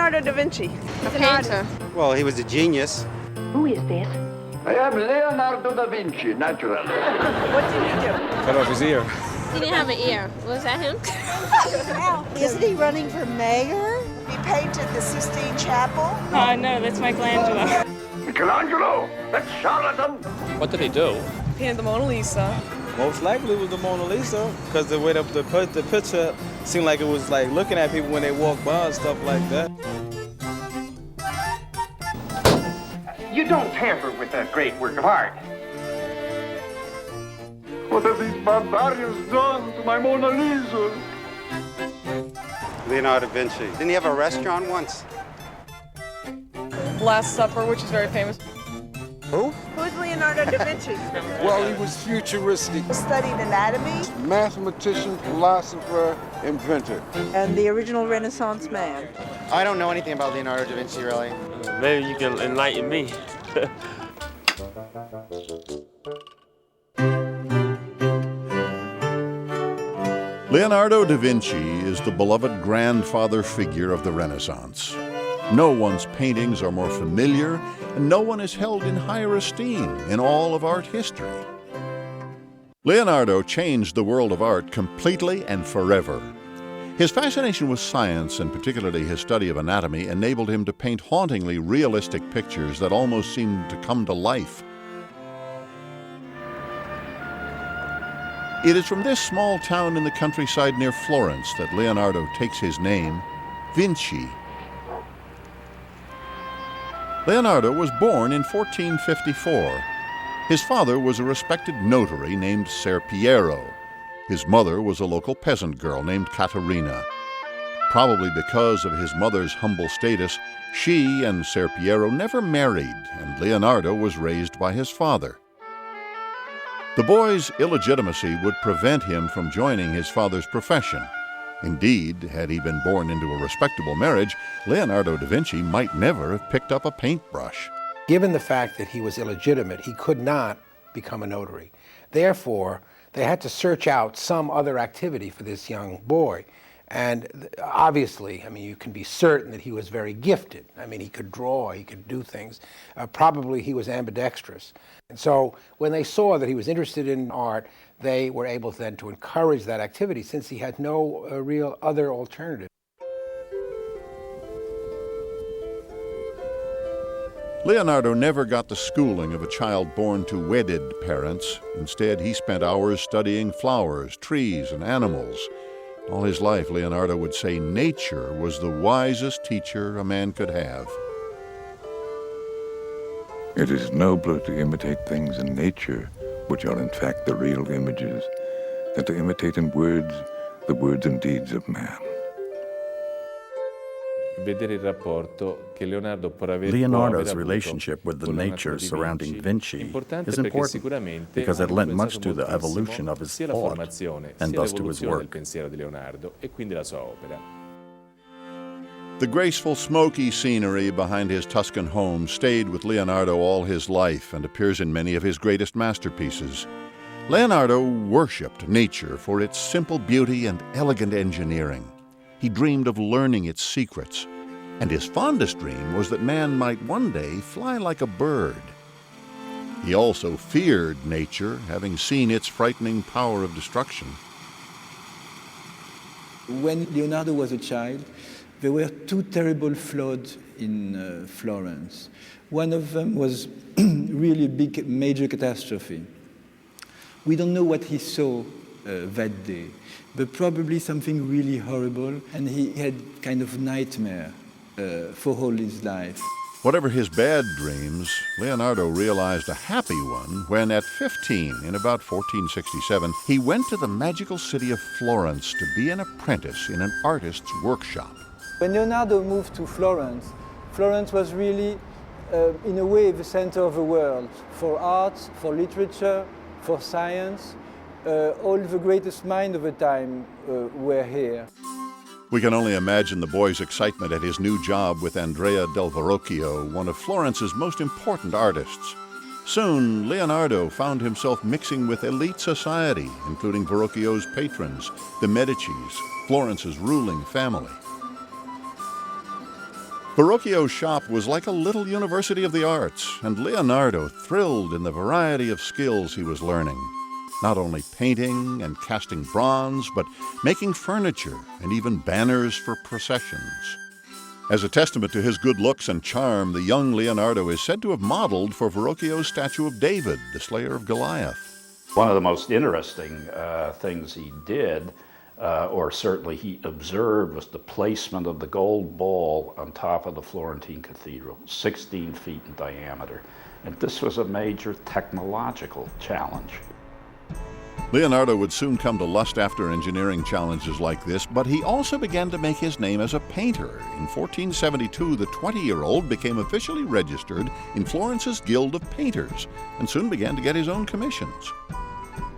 Leonardo da Vinci? A painter. Well, he was a genius. Who is this? I am Leonardo da Vinci, naturally. What did he do? Cut off his ear. He didn't have an ear. Was that him? Isn't he running for mayor? He painted the Sistine Chapel. No, that's Michelangelo. Michelangelo? That charlatan? What did he do? Painted the Mona Lisa. Most likely it was the Mona Lisa, because the way the picture seemed like it was like looking at people when they walk by and stuff like that. You don't tamper with a great work of art. What have these barbarians done to my Mona Lisa? Leonardo da Vinci. Didn't he have a restaurant once? Last Supper, which is very famous. Who? Who's Leonardo da Vinci? Well, he was futuristic. Studied anatomy. Mathematician, philosopher, inventor. And the original Renaissance man. I don't know anything about Leonardo da Vinci, really. Maybe you can enlighten me. Leonardo da Vinci is the beloved grandfather figure of the Renaissance. No one's paintings are more familiar, and no one is held in higher esteem in all of art history. Leonardo changed the world of art completely and forever. His fascination with science, and particularly his study of anatomy, enabled him to paint hauntingly realistic pictures that almost seemed to come to life. It is from this small town in the countryside near Florence that Leonardo takes his name, Vinci. Leonardo was born in 1454. His father was a respected notary named Ser Piero. His mother was a local peasant girl named Caterina. Probably because of his mother's humble status, she and Ser Piero never married, and Leonardo was raised by his father. The boy's illegitimacy would prevent him from joining his father's profession. Indeed, had he been born into a respectable marriage, Leonardo da Vinci might never have picked up a paintbrush. Given the fact that he was illegitimate, he could not become a notary. Therefore, they had to search out some other activity for this young boy. And obviously, I mean, you can be certain that he was very gifted. I mean, he could draw, he could do things. Probably he was ambidextrous. And so when they saw that he was interested in art, they were able then to encourage that activity since he had no real other alternative. Leonardo never got the schooling of a child born to wedded parents. Instead, he spent hours studying flowers, trees, and animals. All his life, Leonardo would say nature was the wisest teacher a man could have. It is nobler to imitate things in nature, which are in fact the real images, than to imitate in words the words and deeds of man. Leonardo's relationship with the nature surrounding Vinci is important because it lent much to the evolution of his thought and thus to his work. The graceful, smoky scenery behind his Tuscan home stayed with Leonardo all his life and appears in many of his greatest masterpieces. Leonardo worshipped nature for its simple beauty and elegant engineering. He dreamed of learning its secrets, and his fondest dream was that man might one day fly like a bird. He also feared nature, having seen its frightening power of destruction. When Leonardo was a child, there were two terrible floods in Florence. One of them was really a big, major catastrophe. We don't know what he saw that day, but probably something really horrible, and he had kind of nightmare for all his life. Whatever his bad dreams, Leonardo realized a happy one when at 15, in about 1467, he went to the magical city of Florence to be an apprentice in an artist's workshop. When Leonardo moved to Florence, Florence was really, in a way, the center of the world for art, for literature, for science. All the greatest minds of the time were here. We can only imagine the boy's excitement at his new job with Andrea del Verrocchio, one of Florence's most important artists. Soon, Leonardo found himself mixing with elite society, including Verrocchio's patrons, the Medicis, Florence's ruling family. Verrocchio's shop was like a little university of the arts, and Leonardo thrilled in the variety of skills he was learning. Not only painting and casting bronze, but making furniture and even banners for processions. As a testament to his good looks and charm, the young Leonardo is said to have modeled for Verrocchio's statue of David, the slayer of Goliath. One of the most interesting things he did, or certainly he observed, was the placement of the gold ball on top of the Florentine cathedral, 16 feet in diameter. And this was a major technological challenge. Leonardo would soon come to lust after engineering challenges like this, but he also began to make his name as a painter. In 1472, the 20-year-old became officially registered in Florence's Guild of Painters and soon began to get his own commissions.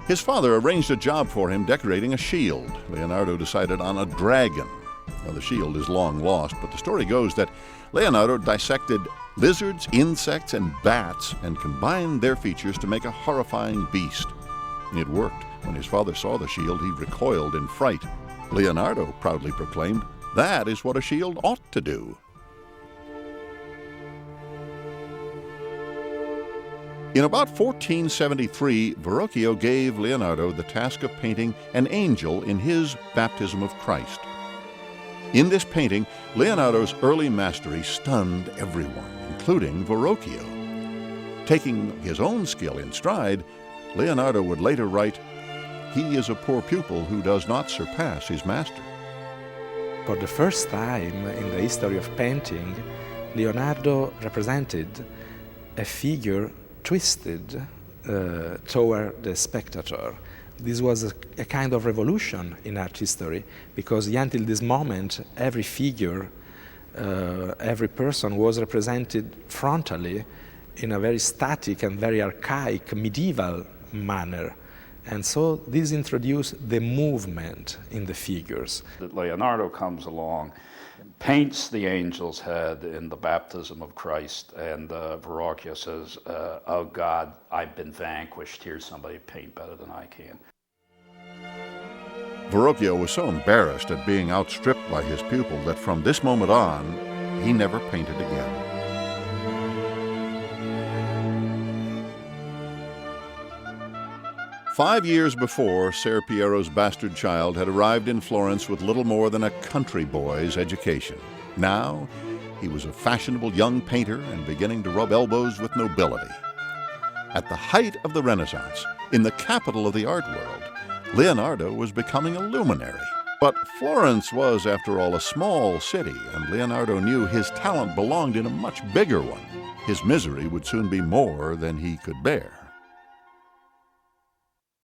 His father arranged a job for him decorating a shield. Leonardo decided on a dragon. Now, the shield is long lost, but the story goes that Leonardo dissected lizards, insects, and bats and combined their features to make a horrifying beast. It worked. When his father saw the shield, he recoiled in fright. Leonardo proudly proclaimed, "That is what a shield ought to do." In about 1473, Verrocchio gave Leonardo the task of painting an angel in his Baptism of Christ. In this painting, Leonardo's early mastery stunned everyone, including Verrocchio. Taking his own skill in stride, Leonardo would later write, "He is a poor pupil who does not surpass his master." For the first time in the history of painting, Leonardo represented a figure twisted toward the spectator. This was a kind of revolution in art history, because until this moment, every figure, every person was represented frontally in a very static and very archaic medieval manner. And so this introduced the movement in the figures. Leonardo comes along, paints the angel's head in the Baptism of Christ, and Verrocchio says, "Oh God, I've been vanquished. Here's somebody paint better than I can." Verrocchio was so embarrassed at being outstripped by his pupil that from this moment on, he never painted again. "5 years before, Ser Piero's bastard child had arrived in Florence with little more than a country boy's education. Now, he was a fashionable young painter and beginning to rub elbows with nobility. At the height of the Renaissance, in the capital of the art world, Leonardo was becoming a luminary. But Florence was, after all, a small city, and Leonardo knew his talent belonged in a much bigger one. His misery would soon be more than he could bear.